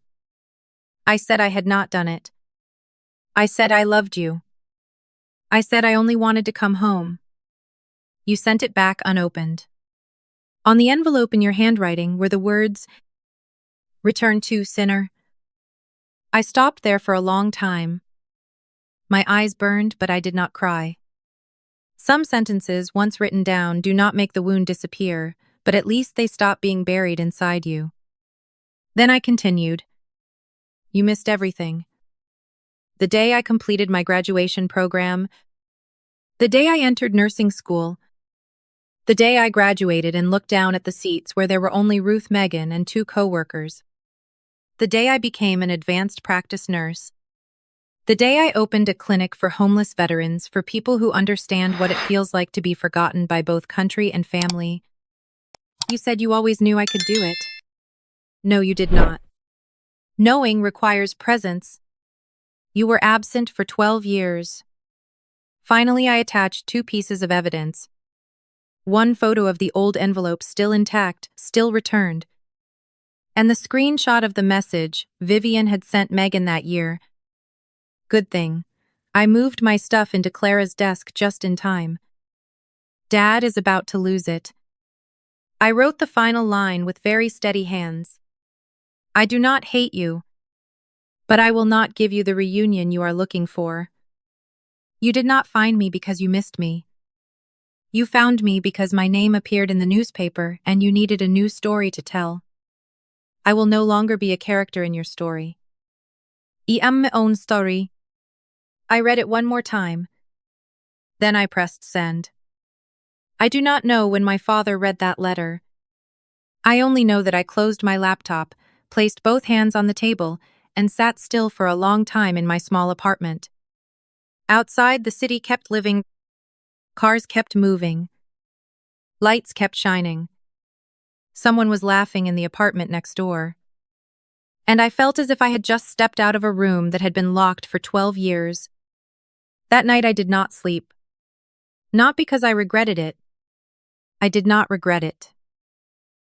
I said I had not done it. I said I loved you. I said I only wanted to come home. You sent it back unopened. On the envelope in your handwriting were the words, "Return to, sinner." I stopped there for a long time. My eyes burned, but I did not cry. Some sentences, once written down, do not make the wound disappear, but at least they stop being buried inside you. Then I continued. You missed everything. The day I completed my graduation program, the day I entered nursing school, the day I graduated and looked down at the seats where there were only Ruth, Megan, and 2 co-workers. The day I became an advanced practice nurse. The day I opened a clinic for homeless veterans, for people who understand what it feels like to be forgotten by both country and family. You said you always knew I could do it. No, you did not. Knowing requires presence. You were absent for 12 years. Finally, I attached 2 pieces of evidence. One photo of the old envelope still intact, still returned. And the screenshot of the message Vivian had sent Megan that year. Good thing. I moved my stuff into Clara's desk just in time. Dad is about to lose it. I wrote the final line with very steady hands. I do not hate you, but I will not give you the reunion you are looking for. You did not find me because you missed me. You found me because my name appeared in the newspaper and you needed a new story to tell. I will no longer be a character in your story. I am my own story. I read it one more time. Then I pressed send. I do not know when my father read that letter. I only know that I closed my laptop, placed both hands on the table, and sat still for a long time in my small apartment. Outside, the city kept living. Cars kept moving. Lights kept shining. Someone was laughing in the apartment next door. And I felt as if I had just stepped out of a room that had been locked for 12 years. That night I did not sleep. Not because I regretted it. I did not regret it.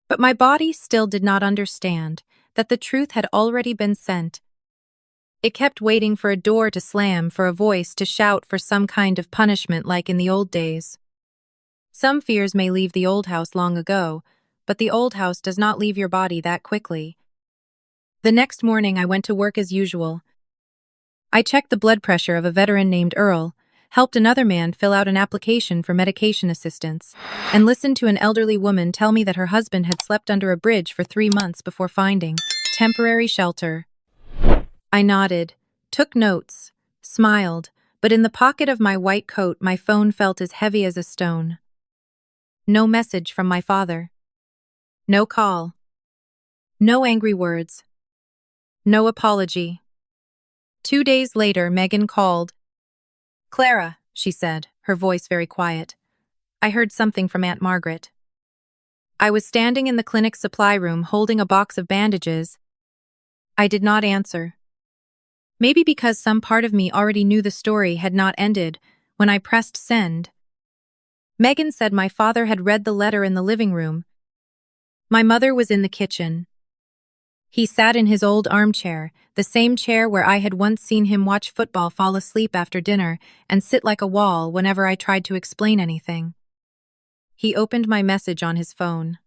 But my body still did not understand that the truth had already been sent. It kept waiting for a door to slam, for a voice to shout for some kind of punishment like in the old days. Some fears may leave the old house long ago, but the old house does not leave your body that quickly. The next morning I went to work as usual. I checked the blood pressure of a veteran named Earl, helped another man fill out an application for medication assistance, and listened to an elderly woman tell me that her husband had slept under a bridge for 3 months before finding temporary shelter. I nodded, took notes, smiled, but in the pocket of my white coat my phone felt as heavy as a stone. No message from my father. No call. No angry words. No apology. 2 days later, Megan called. Clara, she said, her voice very quiet. I heard something from Aunt Margaret. I was standing in the clinic supply room holding a box of bandages. I did not answer. Maybe because some part of me already knew the story had not ended when I pressed send. Megan said my father had read the letter in the living room. My mother was in the kitchen. He sat in his old armchair, the same chair where I had once seen him watch football, fall asleep after dinner, and sit like a wall whenever I tried to explain anything. He opened my message on his phone.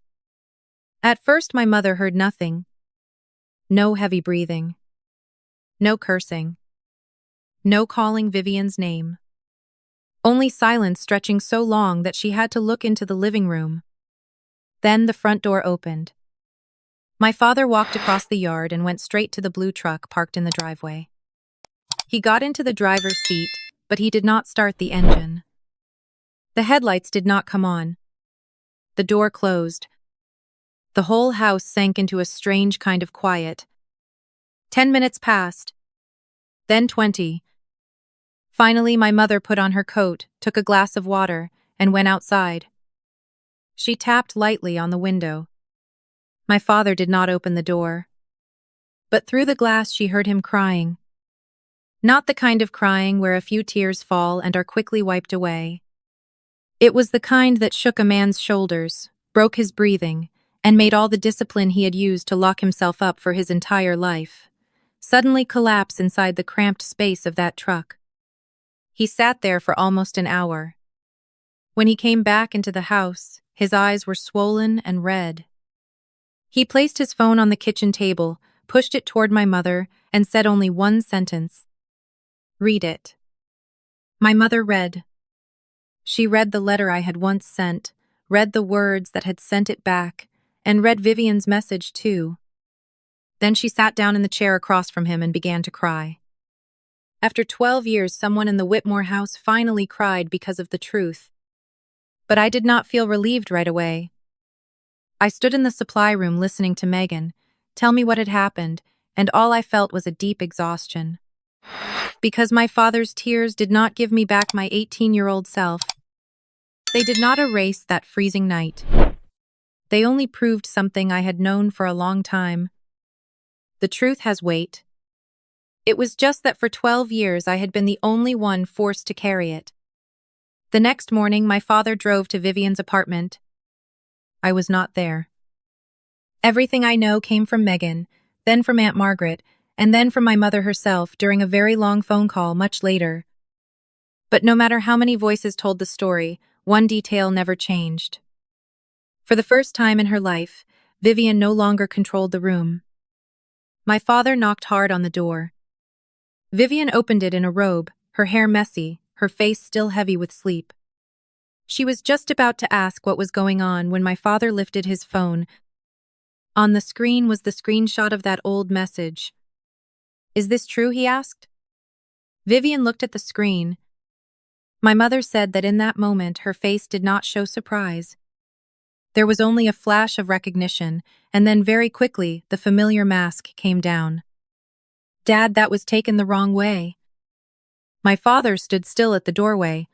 At first my mother heard nothing. No heavy breathing. No cursing. No calling Vivian's name. Only silence stretching so long that she had to look into the living room. Then the front door opened. My father walked across the yard and went straight to the blue truck parked in the driveway. He got into the driver's seat, but he did not start the engine. The headlights did not come on. The door closed. The whole house sank into a strange kind of quiet. 10 minutes passed. Then 20. Finally, my mother put on her coat, took a glass of water, and went outside. She tapped lightly on the window. My father did not open the door. But through the glass she heard him crying. Not the kind of crying where a few tears fall and are quickly wiped away. It was the kind that shook a man's shoulders, broke his breathing, and made all the discipline he had used to lock himself up for his entire life suddenly collapse inside the cramped space of that truck. He sat there for almost an hour. When he came back into the house, his eyes were swollen and red. He placed his phone on the kitchen table, pushed it toward my mother, and said only one sentence. Read it. My mother read. She read the letter I had once sent, read the words that had sent it back, and read Vivian's message too. Then she sat down in the chair across from him and began to cry. After 12 years, someone in the Whitmore house finally cried because of the truth. But I did not feel relieved right away. I stood in the supply room listening to Megan tell me what had happened, and all I felt was a deep exhaustion. because my father's tears did not give me back my 18-year-old self. They did not erase that freezing night. They only proved something I had known for a long time. The truth has weight. It was just that for 12 years I had been the only one forced to carry it. The next morning, my father drove to Vivian's apartment. I was not there. Everything I know came from Megan, then from Aunt Margaret, and then from my mother herself during a very long phone call much later. But no matter how many voices told the story, one detail never changed. For the first time in her life, Vivian no longer controlled the room. My father knocked hard on the door. Vivian opened it in a robe, her hair messy, her face still heavy with sleep. She was just about to ask what was going on when my father lifted his phone. On the screen was the screenshot of that old message. "Is this true?" he asked. Vivian looked at the screen. My mother said that in that moment her face did not show surprise. There was only a flash of recognition, and then very quickly the familiar mask came down. "Dad, that was taken the wrong way." My father stood still at the doorway.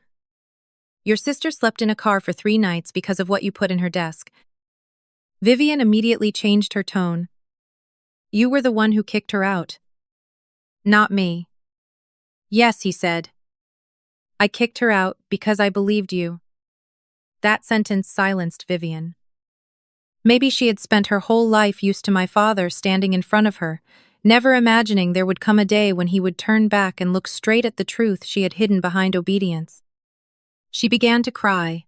"Your sister slept in a car for 3 nights because of what you put in her desk." Vivian immediately changed her tone. "You were the one who kicked her out." "Not me." "Yes," he said. "I kicked her out because I believed you." That sentence silenced Vivian. Maybe she had spent her whole life used to my father standing in front of her, never imagining there would come a day when he would turn back and look straight at the truth she had hidden behind obedience. She began to cry.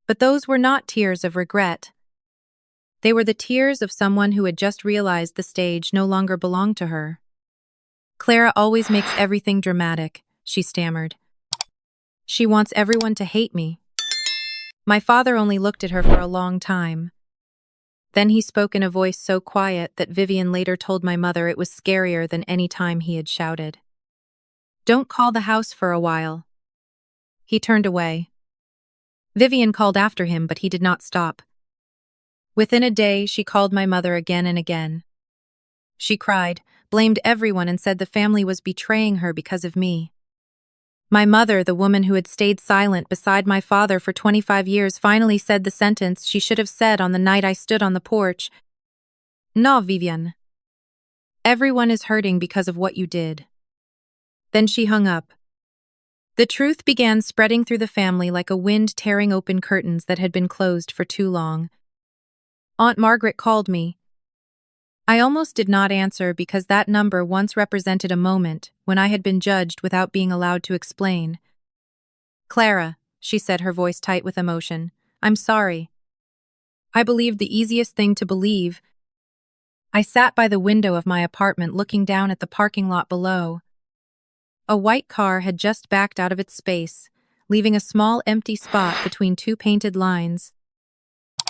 But those were not tears of regret. They were the tears of someone who had just realized the stage no longer belonged to her. "Clara always makes everything dramatic," she stammered. "She wants everyone to hate me." My father only looked at her for a long time. Then he spoke in a voice so quiet that Vivian later told my mother it was scarier than any time he had shouted. "Don't call the house for a while." He turned away. Vivian called after him, but he did not stop. Within a day, she called my mother again and again. She cried, blamed everyone, and said the family was betraying her because of me. My mother, the woman who had stayed silent beside my father for 25 years, finally said the sentence she should have said on the night I stood on the porch. "No, Vivian. Everyone is hurting because of what you did." Then she hung up. The truth began spreading through the family like a wind tearing open curtains that had been closed for too long. Aunt Margaret called me. I almost did not answer because that number once represented a moment when I had been judged without being allowed to explain. "Clara," she said, her voice tight with emotion, "I'm sorry. I believed the easiest thing to believe." I sat by the window of my apartment looking down at the parking lot below. A white car had just backed out of its space, leaving a small empty spot between 2 painted lines.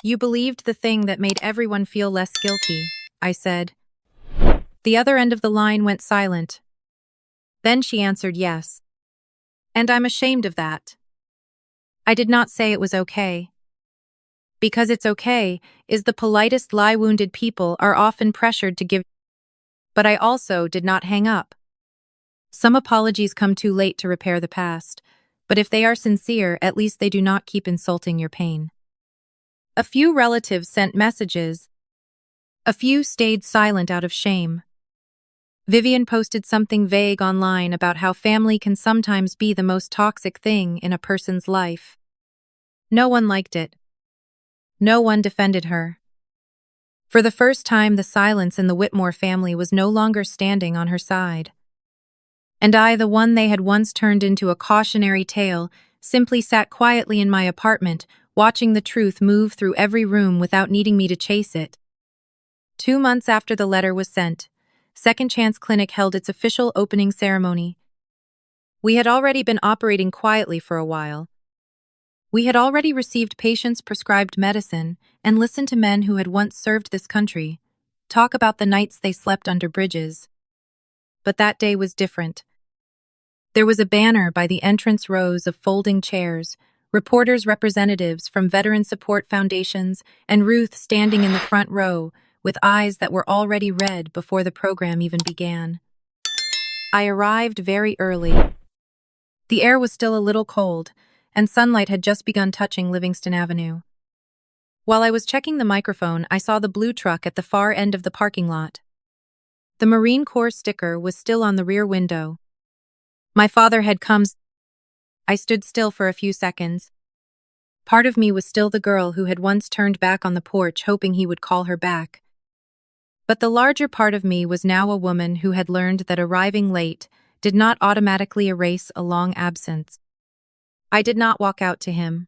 "You believed the thing that made everyone feel less guilty," I said. The other end of the line went silent. Then she answered yes. "And I'm ashamed of that." I did not say it was okay. Because it's okay is the politest lie wounded people are often pressured to give. But I also did not hang up. Some apologies come too late to repair the past, but if they are sincere, at least they do not keep insulting your pain. A few relatives sent messages. A few stayed silent out of shame. Vivian posted something vague online about how family can sometimes be the most toxic thing in a person's life. No one liked it. No one defended her. For the first time, the silence in the Whitmore family was no longer standing on her side. And I, the one they had once turned into a cautionary tale, simply sat quietly in my apartment, watching the truth move through every room without needing me to chase it. 2 months after the letter was sent, Second Chance Clinic held its official opening ceremony. We had already been operating quietly for a while. We had already received patients prescribed medicine and listened to men who had once served this country talk about the nights they slept under bridges. But that day was different. There was a banner by the entrance rows of folding chairs, reporters' representatives from veteran support foundations, and Ruth standing in the front row with eyes that were already red before the program even began. I arrived very early. The air was still a little cold, and sunlight had just begun touching Livingston Avenue. While I was checking the microphone, I saw the blue truck at the far end of the parking lot. The Marine Corps sticker was still on the rear window. My father had come. I stood still for a few seconds. Part of me was still the girl who had once turned back on the porch, hoping he would call her back. But the larger part of me was now a woman who had learned that arriving late did not automatically erase a long absence. I did not walk out to him.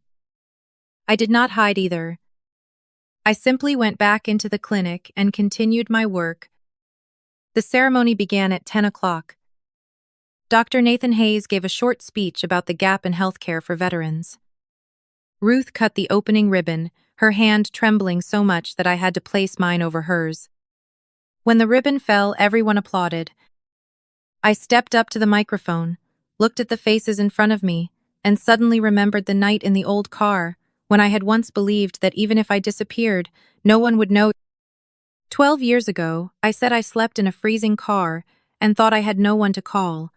I did not hide either. I simply went back into the clinic and continued my work. The ceremony began at 10 o'clock. Dr. Nathan Hayes gave a short speech about the gap in healthcare for veterans. Ruth cut the opening ribbon, her hand trembling so much that I had to place mine over hers. When the ribbon fell, everyone applauded. I stepped up to the microphone, looked at the faces in front of me, and suddenly remembered the night in the old car, when I had once believed that even if I disappeared, no one would know. 12 years ago, I said I slept in a freezing car and thought I had no one to call.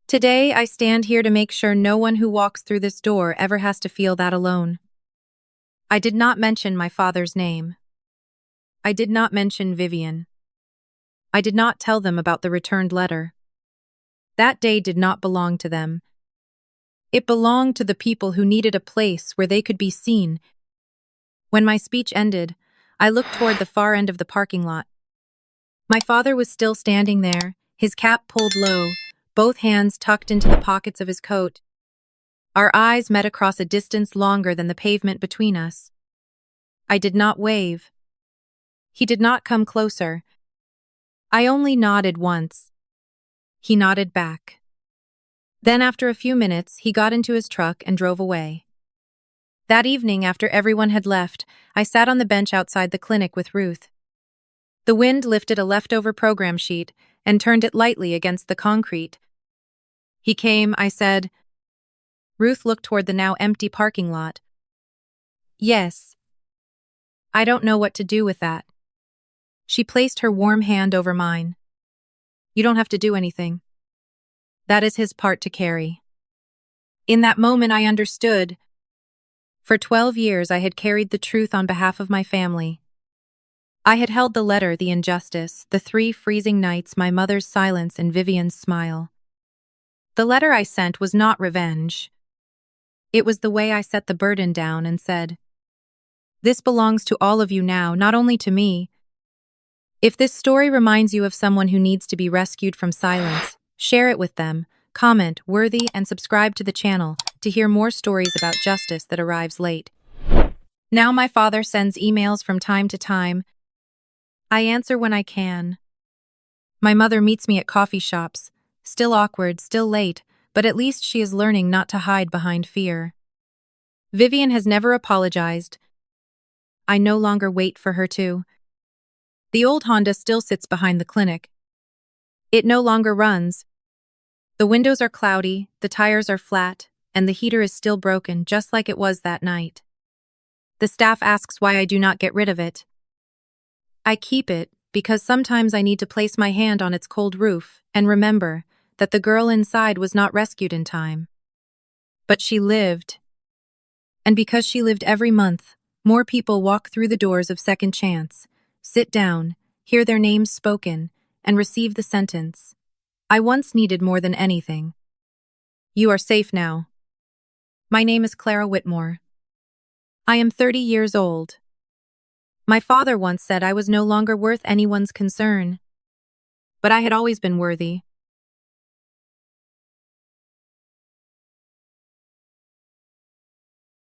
Today, I stand here to make sure no one who walks through this door ever has to feel that alone. I did not mention my father's name. I did not mention Vivian. I did not tell them about the returned letter. That day did not belong to them. It belonged to the people who needed a place where they could be seen. When my speech ended, I looked toward the far end of the parking lot. My father was still standing there, his cap pulled low, both hands tucked into the pockets of his coat. Our eyes met across a distance longer than the pavement between us. I did not wave. He did not come closer. I only nodded once. He nodded back. Then, after a few minutes, he got into his truck and drove away. That evening, after everyone had left, I sat on the bench outside the clinic with Ruth. The wind lifted a leftover program sheet and turned it lightly against the concrete. He came, I said. Ruth looked toward the now empty parking lot. Yes. I don't know what to do with that. She placed her warm hand over mine. You don't have to do anything. That is his part to carry. In that moment, I understood. For 12 years, I had carried the truth on behalf of my family. I had held the letter, the injustice, the 3 freezing nights, my mother's silence, and Vivian's smile. The letter I sent was not revenge. It was the way I set the burden down and said, "This belongs to all of you now, not only to me." If this story reminds you of someone who needs to be rescued from silence, share it with them, comment worthy, and subscribe to the channel to hear more stories about justice that arrives late. Now my father sends emails from time to time. I answer when I can. My mother meets me at coffee shops, still awkward, still late, but at least she is learning not to hide behind fear. Vivian has never apologized. I no longer wait for her to. The old Honda still sits behind the clinic. It no longer runs. The windows are cloudy, the tires are flat, and the heater is still broken, just like it was that night. The staff asks why I do not get rid of it. I keep it because sometimes I need to place my hand on its cold roof and remember that the girl inside was not rescued in time. But she lived. And because she lived every month, more people walk through the doors of Second Chance, sit down, hear their names spoken, and receive the sentence, "I once needed more than anything." You are safe now. My name is Clara Whitmore. I am 30 years old. My father once said I was no longer worth anyone's concern. But I had always been worthy.